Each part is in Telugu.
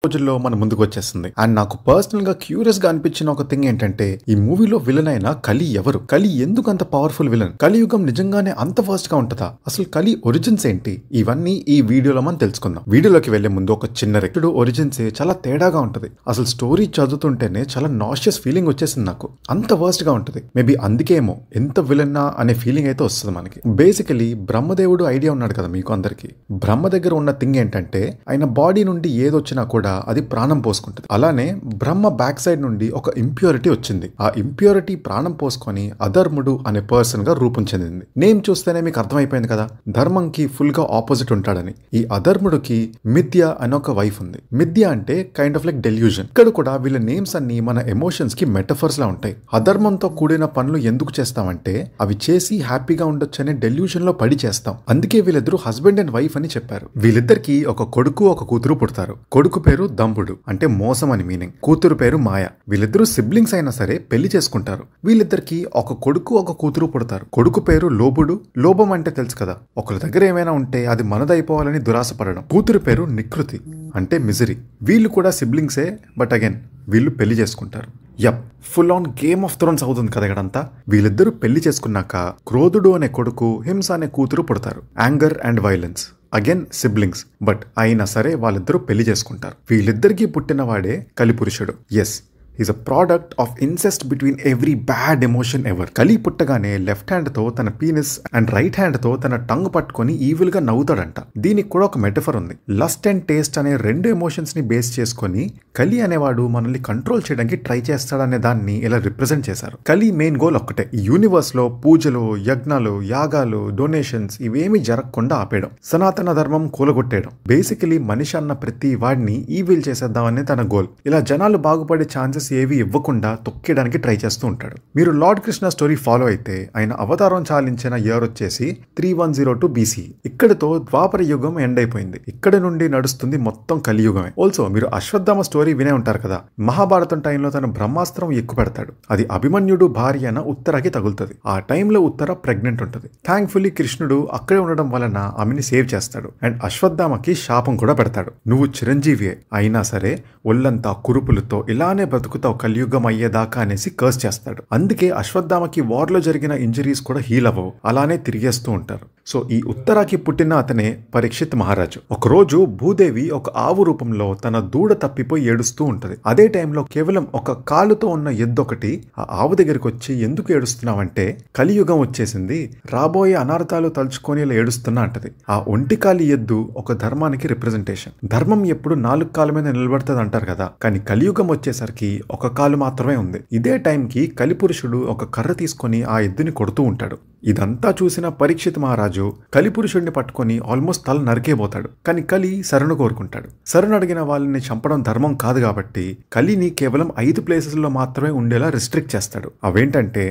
రోజుల్లో మన ముందుకు వచ్చేస్తుంది. అండ్ నాకు పర్సనల్ గా క్యూరియస్ గా అనిపించిన ఒక థింగ్ ఏంటంటే, ఈ మూవీలో విలన్ అయిన కలి ఎవరు? కలి ఎందుకు అంత పవర్ఫుల్ విలన్? కలియుగం నిజంగానే అంత ఫాస్ట్ గా ఉంటుందా? అసలు కలి ఒరిజిన్స్ ఏంటి? ఇవన్నీ ఈ వీడియోలో మనం తెలుసుకుందాం. వీడియోలోకి వెళ్లే ముందు ఒక చిన్న రెక్టుడు ఒరిజిన్స్ చాలా తేడాగా ఉంటది. అసలు స్టోరీ చదువుతుంటేనే చాలా నాషియస్ ఫీలింగ్ వచ్చేసింది నాకు. అంత వర్స్ట్ గా ఉంటది. మేబీ అందుకేమో ఎంత విలన్నా అనే ఫీలింగ్ అయితే వస్తుంది మనకి. బేసికలీ బ్రహ్మదేవుడు ఐడియా ఉన్నాడు కదా మీకు అందరికి. బ్రహ్మ దగ్గర ఉన్న థింగ్ ఏంటంటే, ఆయన బాడీ నుండి ఏదొచ్చినా కూడా అది ప్రాణం పోసుకుంటుంది. అలానే బ్రహ్మ బ్యాక్ సైడ్ నుండి ఒక ఇంప్యూరిటీ వచ్చింది. ఆ ఇంప్యూరిటీ ప్రాణం పోసుకొని అధర్ముడు అనే పర్సన్ గా రూపం చెందింది. నేమ్ చూస్తేనే మీకు అర్థమైపోయింది కదా, ధర్మంకి ఫుల్ గా ఆపోజిట్ ఉంటాడని. ఈ అధర్ముడికి మిథ్య అనే ఒక వైఫ్ ఉంది. మిథ్య అంటే కైండ్ ఆఫ్ లైక్ డెల్యూజన్. ఇక్కడ కూడా వీళ్ళ నేమ్స్ అన్ని మన ఎమోషన్స్ కి మెటఫర్స్ లా ఉంటాయి. అధర్మంతో కూడిన పనులు ఎందుకు చేస్తామంటే, అవి చేసి హ్యాపీగా ఉండొచ్చు అనే డెల్యూజన్ లో పడి చేస్తాం. అందుకే వీళ్ళిద్దరు హస్బెండ్ అండ్ వైఫ్ అని చెప్పారు. వీళ్ళిద్దరికి ఒక కొడుకు ఒక కూతురు పుడతారు. కొడుకు పేరు దంపుడు, అంటే మోసం అని మీనింగ్. కూతురు పేరు మాయ. వీళ్ళిద్దరూ సిబ్లింగ్స్ అయినా సరే పెళ్లి చేసుకుంటారు. వీళ్ళిద్దరికి ఒక కొడుకు ఒక కూతురు పుడతారు. కొడుకు పేరు లోబుడు. లోభం అంటే తెలుసు కదా, ఒకరి దగ్గర ఏమైనా ఉంటే అది మనదైపోవాలని దురాశపడడం. కూతురు పేరు నికృతి, అంటే మిజరీ. వీళ్ళు కూడా సిబ్లింగ్సే, బట్ అగైన్ వీళ్ళు పెళ్లి చేసుకుంటారు. Yup, full on game of Thrones అవుతుంది కదా ఇక్కడంతా. వీళ్ళిద్దరూ పెళ్లి చేసుకున్నాక క్రోధుడు అనే కొడుకు, హింస అనే కూతురు పుడతారు. Anger and violence, again siblings, but అయినా సరే వాళ్ళిద్దరూ పెళ్లి చేసుకుంటారు. వీళ్ళిద్దరికీ పుట్టినవాడే కలిపురుషుడు. Yes, is a product of incest between every bad emotion ever. Kali పుట్టగానే లెఫ్ట్ హ్యాండ్ తో తన పీనిస్ అండ్ రైట్ హ్యాండ్ తో తన టంగ్ పట్టుకొని ఈవిల్ గా నవ్వుతాడంట. దీనికి కూడా ఒక మెటఫర్ ఉంది. లస్ట్ అండ్ టేస్ట్ అనే రెండు ఎమోషన్స్ ని బేస్ చేసుకొని కలి అనేవాడు మనల్ని కంట్రోల్ చేయడానికి ట్రై చేస్తాడనే దాన్ని ఇలా రిప్రజెంట్ చేశారు. కలి మెయిన్ గోల్ ఒక్కటే, ఈ యూనివర్స్ లో పూజలు, యజ్ఞాలు, యాగాలు, డొనేషన్స్ ఇవేమీ జరగకుండా ఆపేయడం, సనాతన ధర్మం కూలగొట్టేయడం. బేసికలీ మనిషి అన్న ప్రతి వాడిని ఈవిల్ చేసేద్దామని తన గోల్. ఇలా జనాలు బాగుపడే ఛాన్సెస్ ఏవి ఇవ్వకుండా తొక్కేయడానికి ట్రై చేస్తూ ఉంటాడు. మీరు లార్డ్ కృష్ణ స్టోరీ ఫాలో అయితే, ఆయన అవతారం చాలించిన ఇయర్ వచ్చేసి 3102 BC. ఇక్కడతో ద్వాపర యుగం ఎండ్ అయిపోయింది. ఇక్కడ నుండి నడుస్తుంది మొత్తం కలియుగమే. ఆల్సో మీరు అశ్వత్థామ స్టోరీ వినే ఉంటారు కదా. మహాభారతం టైంలో తన బ్రహ్మాస్త్రం ఎక్కువ పెడతాడు. అది అభిమన్యుడు భార్య అయిన ఉత్తరకి తగులుతుంది. ఆ టైంలో ఉత్తర ప్రెగ్నెంట్ ఉంటుంది. థ్యాంక్ఫుల్లీ కృష్ణుడు అక్కడే ఉండడం వలన ఆమెని సేవ్ చేస్తాడు. అండ్ అశ్వత్థామకి శాపం కూడా పెడతాడు. నువ్వు చిరంజీవియే అయినా సరే ఒళ్ళంతా కురుపులతో ఇలానే బ్రతుకుతావు కలియుగం అయ్యేదాకా అనేసి కర్స్ చేస్తాడు. అందుకే అశ్వత్థామకి వార్ లో జరిగిన ఇంజరీస్ కూడా హీల్ అవ్వవు, అలానే తిరిగేస్తూ ఉంటారు. సో ఈ ఉత్తరాకి పుట్టిన అతనే పరీక్షిత్ మహారాజు. ఒకరోజు భూదేవి ఒక ఆవు రూపంలో తన దూడ తప్పిపోయి ఏడుస్తూ ఉంటది. అదే టైంలో కేవలం ఒక కాలుతో ఉన్న ఎద్దు ఒకటి ఆ ఆవు దగ్గరికి వచ్చి, ఎందుకు ఏడుస్తున్నావంటే, కలియుగం వచ్చేసింది, రాబోయే అనార్థాలు తలుచుకొని ఇలా ఏడుస్తున్నా అంటది. ఆ ఒంటికాలి ఎద్దు ఒక ధర్మానికి రిప్రజెంటేషన్. ధర్మం ఎప్పుడు 4 కాళ్ళ మీద నిలబడుతుంది అంటారు కదా, కానీ కలియుగం వచ్చేసరికి ఒక కాలు మాత్రమే ఉంది. ఇదే టైంకి కలిపురుషుడు ఒక కర్ర తీసుకొని ఆ ఎద్దుని కొడుతూ ఉంటాడు. ఇదంతా చూసిన పరీక్షిత్ మహారాజు కలిపురుషుడిని పట్టుకొని ఆల్మోస్ట్ తల నరికేపోతాడు. కానీ కలి శరణు కోరుకుంటాడు. శరణు అడిగిన వాళ్ళని చంపడం ధర్మం కాదు కాబట్టి కలిని కేవలం 5 ప్లేసెస్లో మాత్రమే ఉండేలా రిస్ట్రిక్ట్ చేస్తాడు. అవేంటంటే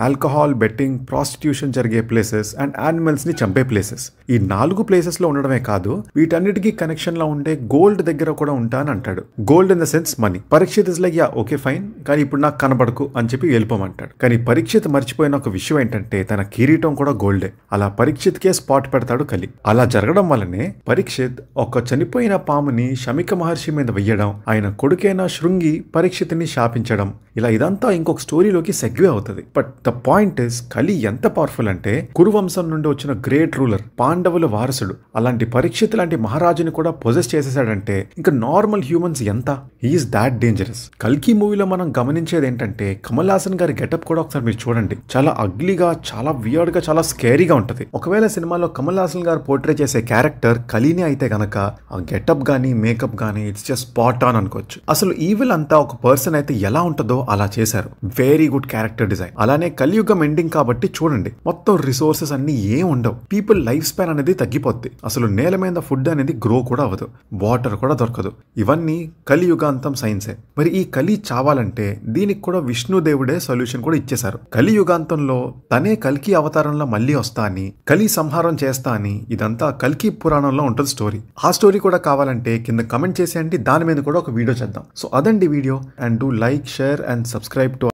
ఆల్కహాల్, బెట్టింగ్, ప్రాస్టిట్యూషన్ జరిగే ప్లేసెస్ అండ్ యానిమల్స్ ని చంపే ప్లేసెస్. ఈ 4 ప్లేసెస్ లో ఉండడమే కాదు, వీటన్నిటికీ కనెక్షన్ లో ఉండే గోల్డ్ దగ్గర కూడా ఉంటా అని అంటాడు. Gold in the sense money. Parikshit is like, yeah okay fine, కానీ ఇప్పుడు నాకు కనబడకు అని చెప్పి వెళ్ళిపోమంటాడు. కానీ పరీక్షిత్ మర్చిపోయిన ఒక విషయం ఏంటంటే, తన కిరీటం కూడా గోల్డే. అలా పరీక్షిత్ కే స్పాట్ పెడతాడు కలి. అలా జరగడం వల్లనే పరీక్షిత్ ఒక చనిపోయిన పాముని శమిక మహర్షి మీద వెయ్యడం, ఆయన కొడుకైన శృంగి పరీక్షిత్ ని శాపించడం, ఇలా ఇదంతా ఇంకొక స్టోరీలోకి సెగ్వే అవుతుంది. బట్ ద పాయింట్ ఇస్, కలి ఎంత పవర్ఫుల్ అంటే, కురువంశం నుండి వచ్చిన గ్రేట్ రూలర్, పాండవుల వారసుడు, అలాంటి పరీక్షిత్ లాంటి మహారాజుని కూడా పొజెస్ చేసేసాడంటే ఇంకా నార్మల్ హ్యూమన్స్ ఎంత. He is that dangerous. కల్కి మూవీలో మనం గమనించేది ఏంటంటే, కమల్ హాసన్ గారి గెటప్ కూడా ఒకసారి మీరు చూడండి. చాలా అగ్లీగా, చాలా వియర్డ్ గా, చాలా స్కేరీగా ఉంటది. ఒకవేళ సినిమాలో కమల్ హాసన్ గారు పోర్ట్రే చేసే క్యారెక్టర్ కలిని అయితే గనక, ఆ గెటప్ గానీ మేకప్ గానీ ఇట్స్ జస్ట్ స్పాట్ ఆన్ అనుకోవచ్చు. అసలు ఈవిల్ అంతా ఒక పర్సన్ అయితే ఎలా ఉంటుందో అలా చేశారు. Very good character design. అలానే కలియుగం ఎండింగ్ కాబట్టి చూడండి, మొత్తం రిసోర్సెస్ అన్ని ఏం ఉండవు. పీపుల్ లైఫ్ స్పాన్ అనేది తగ్గిపోద్ది. అసలు నేల మీద ఫుడ్ అనేది గ్రో కూడా అవ్వదు, వాటర్ కూడా దొరకదు. ఇవన్నీ కలియుగాంతం సైన్సే. మరి ఈ కలి చావాలంటే దీనికి కూడా విష్ణుదేవుడే సొల్యూషన్ కూడా ఇచ్చేశారు. కలియుగాంతంలో తనే కల్కి అవతారంలో మళ్ళీ వస్తా అని, కలి సంహారం చేస్తా అని, ఇదంతా కల్కి పురాణంలో ఉంటుంది స్టోరీ. ఆ స్టోరీ కూడా కావాలంటే కింద కమెంట్ చేసేయండి, దాని మీద కూడా ఒక వీడియో చేద్దాం. సో అదండి video. And do like, share and subscribe to